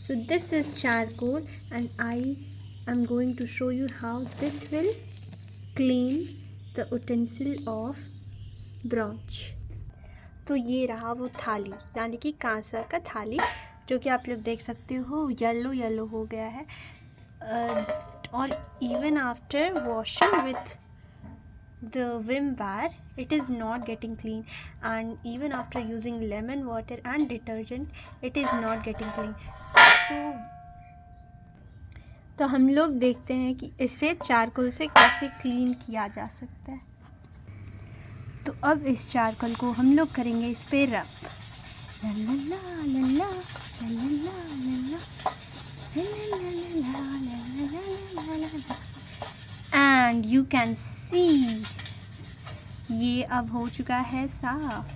So this is charcoal and I am going to show you how this will clean the utensil of bronze. तो ये रहा वो थाली, यानी कि कांसा का थाली, जो कि आप लोग देख सकते हो येलो येलो हो गया है. और even after washing with the Vim bar, it is not getting clean, and even after using lemon water and detergent, it is not getting clean. तो हम लोग देखते हैं कि इसे चारकोल से कैसे क्लीन किया जा सकता है. तो अब इस चारकोल को हम लोग करेंगे इस पे रब. एंड यू कैन सी ये अब हो चुका है साफ.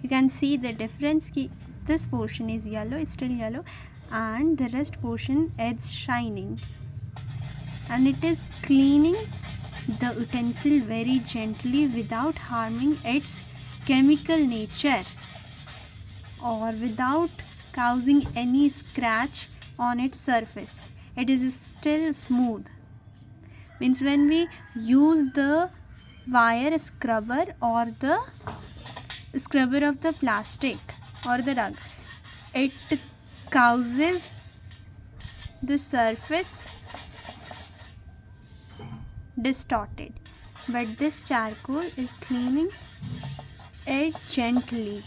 You can see the difference कि this portion is yellow, still yellow, and the rest portion is shining, and it is cleaning the utensil very gently without harming its chemical nature or without causing any scratch on its surface. It is still smooth. Means when we use the wire scrubber or the scrubber of the plastic or the rug, it causes the surface distorted, but this charcoal is cleaning it gently.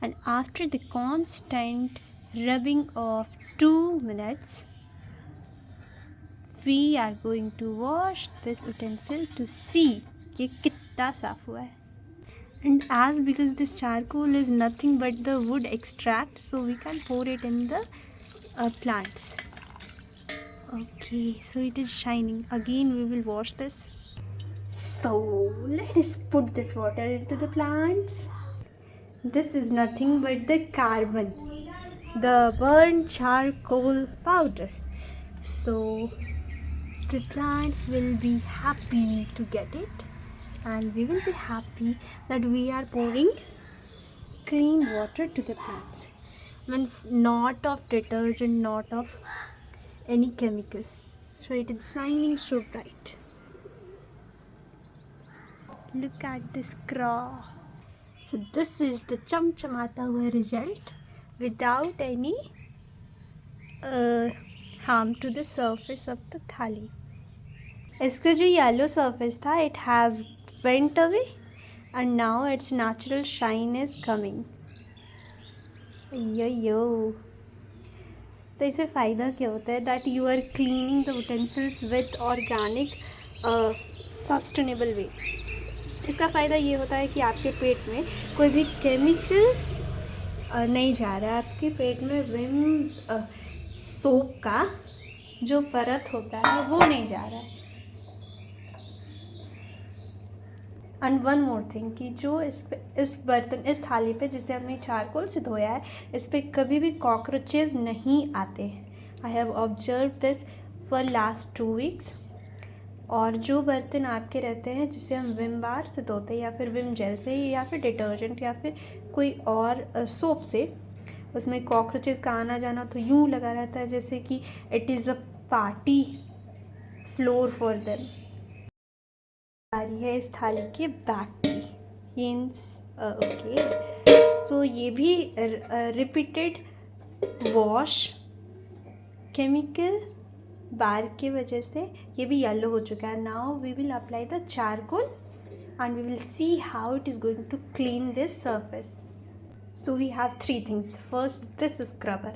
And after the constant rubbing of 2 minutes, we are going to wash this utensil to see ये कितना साफ हुआ है. And as because this charcoal is nothing but the wood extract, so we can pour it in the plants. Okay, so it is shining. Again we will wash this. So let us put this water into the plants. This is nothing but the carbon, the burnt charcoal powder. So the plants will be happy to get it, and we will be happy that we are pouring clean water to the plants. Means not of detergent, not of any chemical. So it is shining so bright. Look at this craw. So this is the chamchamata hua result without any harm to the surface of the thali. इसका जो yellow surface था, it has went away and now its natural shine is coming. यो तो इससे फ़ायदा क्या होता है? That you are cleaning the utensils with organic sustainable way. इसका फ़ायदा ये होता है कि आपके पेट में कोई भी केमिकल नहीं जा रहा है. आपके पेट में विम सोप का जो परत होता है वो नहीं जा रहा है. एंड वन मोर थिंग कि जो इस बर्तन, इस थाली पे जिसे हमने चारकोल से धोया है, इस पर कभी भी कॉकरोचेज़ नहीं आते हैं. I have observe this for last 2 weeks. और जो बर्तन आपके रहते हैं जिसे हम विम बार से धोते हैं या फिर विम जेल से या फिर डिटर्जेंट या फिर कोई और सोप से, उसमें कॉकरोचेज़ का आना जाना तो यूँ लगा रहता है जैसे कि it is a party floor for them. आ रही है इस थाली के बैक की. ओके, सो ये भी रिपीटेड वॉश केमिकल बार की वजह से ये भी येलो हो चुका है. Now we will apply the charcoal and we will see how it is going to clean this surface. So we have 3 things. First, this scrubber.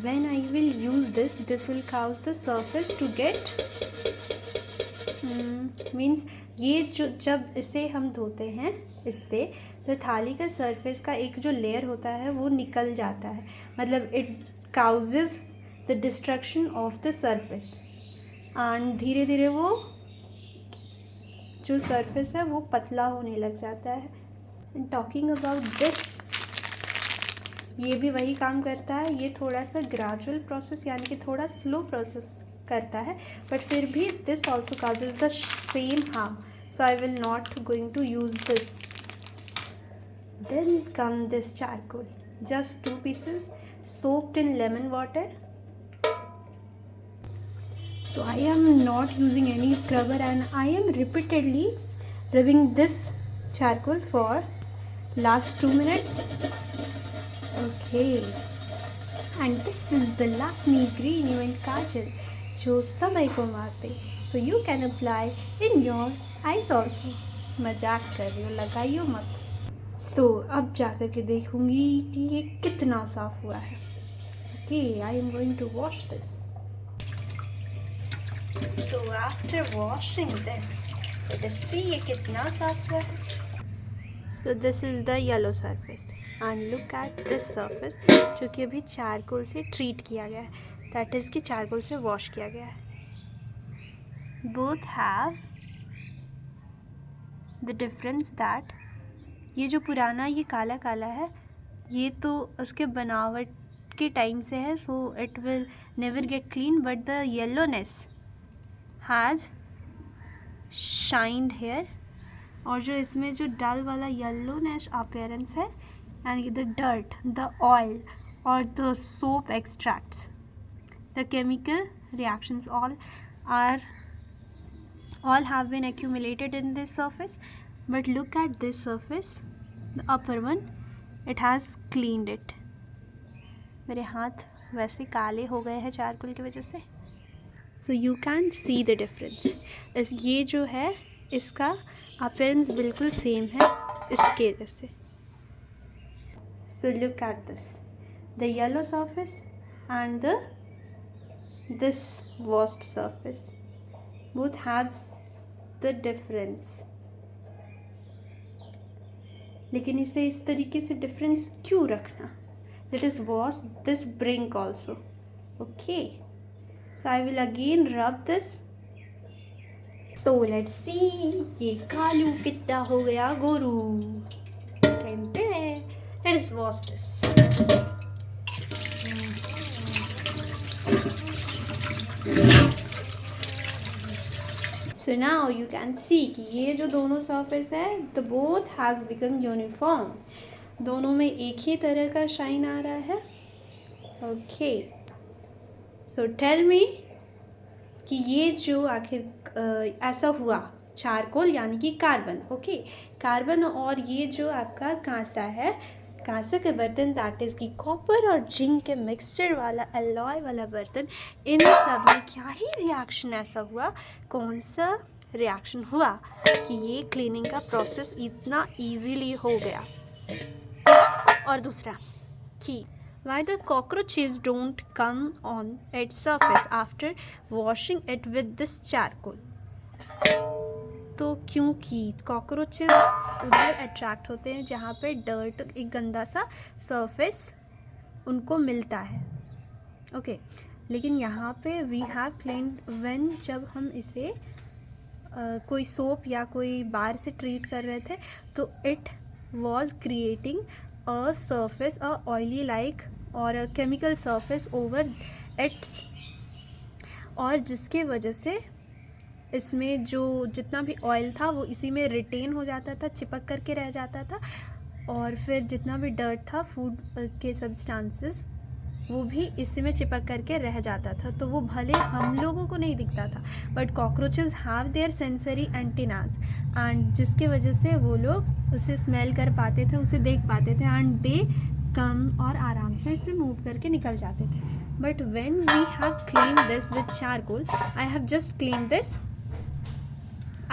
When I will use this will cause the surface to get means ये जो जब इसे हम धोते हैं इससे, तो थाली का सरफेस का एक जो लेयर होता है वो निकल जाता है. मतलब it causes the destruction of the surface, and धीरे धीरे वो जो सरफेस है वो पतला होने लग जाता है. एंड टॉकिंग अबाउट दिस, ये भी वही काम करता है. ये थोड़ा सा ग्रेजुअल प्रोसेस यानी कि थोड़ा स्लो प्रोसेस करता है, बट फिर भी this also causes the same harm, so I will not going to use this. Then come this charcoal, just 2 pieces soaked in lemon water. So I am not using any scrubber and I am repeatedly rubbing this charcoal for last 2 minutes. Okay, and this is the Lakme Green Event Kajal जो समय को मारते, so you can apply in your eyes also. मजाक कर रही हो, लगाइयो मत. So अब जाकर के देखूंगी कि ये कितना साफ हुआ है. Okay, I am going to wash this. So after washing this, let us see ये कितना साफ हुआ है. So this is the yellow surface and look at this surface जो कि अभी चारकोल से ट्रीट किया गया है, that is कि चारकोल से वॉश किया गया है. Both have the difference that ये जो पुराना ये काला काला है, ये तो उसके बनावट के टाइम से है, so it will never get clean, but the yellowness has shined here. और जो इसमें जो डल वाला येलोनेस अपीयरेंस है and the dirt, the oil और the soap extracts, the chemical reactions all have been accumulated in this surface. But look at this surface, the upper one, it has cleaned it. मेरे हाथ वैसे काले हो गए हैं charcoal की वजह से. So you can see the difference. ये जो है इसका अपीयरेंस बिल्कुल सेम है इसके जैसे. So look at this, the yellow surface and this washed surface, both has the difference. लेकिन इसे इस तरीके से डिफरेंस क्यों रखना? Let us wash this brink also. Okay, so I will again rub this. So let's see ये कालू कितना हो गया गोरू. Let us wash this. So now you can see कि ये जो दोनों surface है, the both has become uniform. दोनों में एक ही तरह का शाइन आ रहा है. Okay, so tell me कि ये जो आखिर ऐसा हुआ चारकोल यानी कि कार्बन. ओके, कार्बन और ये जो आपका कांसा है, कांसे के बर्तन, दैट इज़ की कॉपर और जिंक के मिक्सचर वाला एलॉय वाला बर्तन, इन सब में क्या ही रिएक्शन ऐसा हुआ, कौन सा रिएक्शन हुआ कि ये क्लीनिंग का प्रोसेस इतना इजीली हो गया. और दूसरा कि why the cockroaches don't come on its surface after washing it with this charcoal. तो क्योंकि कॉकरोचेस उधर अट्रैक्ट होते हैं जहाँ पे डर्ट, एक गंदा सा सरफेस उनको मिलता है. ओके, लेकिन यहाँ पे वी हैव क्लीन्ड व्हेन, जब हम इसे कोई सोप या कोई बार से ट्रीट कर रहे थे, तो it was creating a surface, a oily like और a chemical surface over its, और जिसके वजह से इसमें जो जितना भी ऑयल था वो इसी में रिटेन हो जाता था, चिपक करके रह जाता था, और फिर जितना भी डर्ट था, फूड के सब्सटेंसेस, वो भी इसी में चिपक करके रह जाता था. तो वो भले हम लोगों को नहीं दिखता था, but cockroaches have their sensory antennas, and जिसके वजह से वो लोग उसे स्मेल कर पाते थे, उसे देख पाते थे, एंड दे कम और आराम से इसे मूव करके निकल जाते थे. But when we have clean this with charcoal, I have just clean this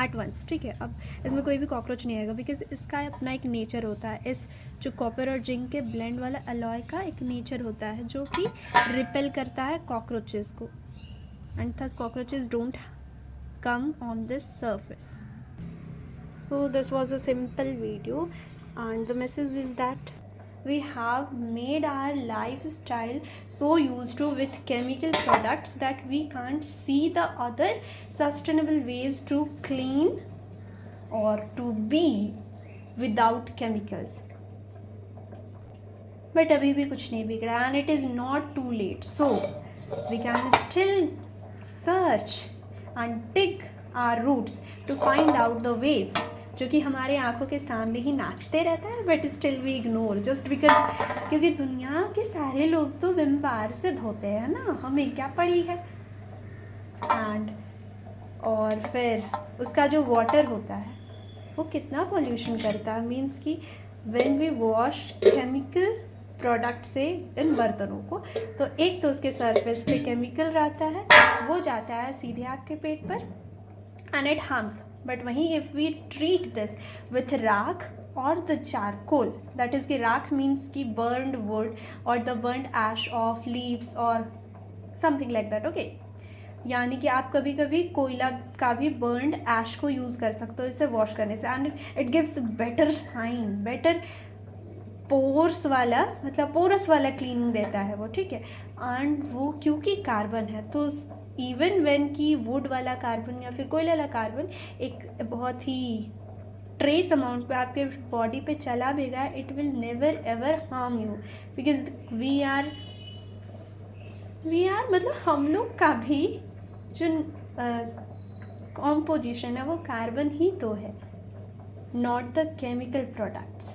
at once. ठीक है, अब इसमें कोई भी कॉकरोच नहीं आएगा, बिकॉज इसका अपना एक नेचर होता है. इस जो कॉपर और जिंक के ब्लेंड वाला अलॉय का एक नेचर होता है जो कि रिपेल करता है कॉकरोचेस को, and thus cockroaches don't come on this surface. So this was a simple video, and the message is that we have made our lifestyle so used to with chemical products that we can't see the other sustainable ways to clean or to be without chemicals. But abhi bhi kuch nahi bigda, and it is not too late, so we can still search and dig our roots to find out the ways, जो कि हमारे आंखों के सामने ही नाचते रहता है, but still we ignore just because, क्योंकि दुनिया के सारे लोग तो विम बार से धोते हैं ना, हमें क्या पड़ी है। एंड और फिर उसका जो वाटर होता है वो कितना पोल्यूशन करता है, मीन्स कि when we wash chemical product से इन बर्तनों को, तो एक तो उसके सरफेस पे केमिकल रहता है, वो जाता है सीधे आपके पेट पर एंड इट हार्म्स। बट वहीं if we treat this with राख और द चारकोल, दैट इज़ कि राख मीन्स की बर्नड वुड और the burned ash of leaves और समथिंग लाइक दैट, ओके। यानी कि आप कभी कभी कोयला का भी बर्नड ऐश को यूज़ कर सकते हो इसे वॉश करने से, and it gives better shine, better pores वाला, मतलब पोरस वाला क्लीनिंग देता है वो, ठीक है। एंड वो क्योंकि कार्बन है, तो इवन व्हेन की वुड वाला कार्बन या फिर कोयला वाला कार्बन एक बहुत ही ट्रेस अमाउंट पे आपके बॉडी पे चला भी गया, it will never ever harm you, because we are मतलब हम लोग का भी जो कॉम्पोजिशन है वो कार्बन ही तो है, नॉट द केमिकल प्रोडक्ट्स।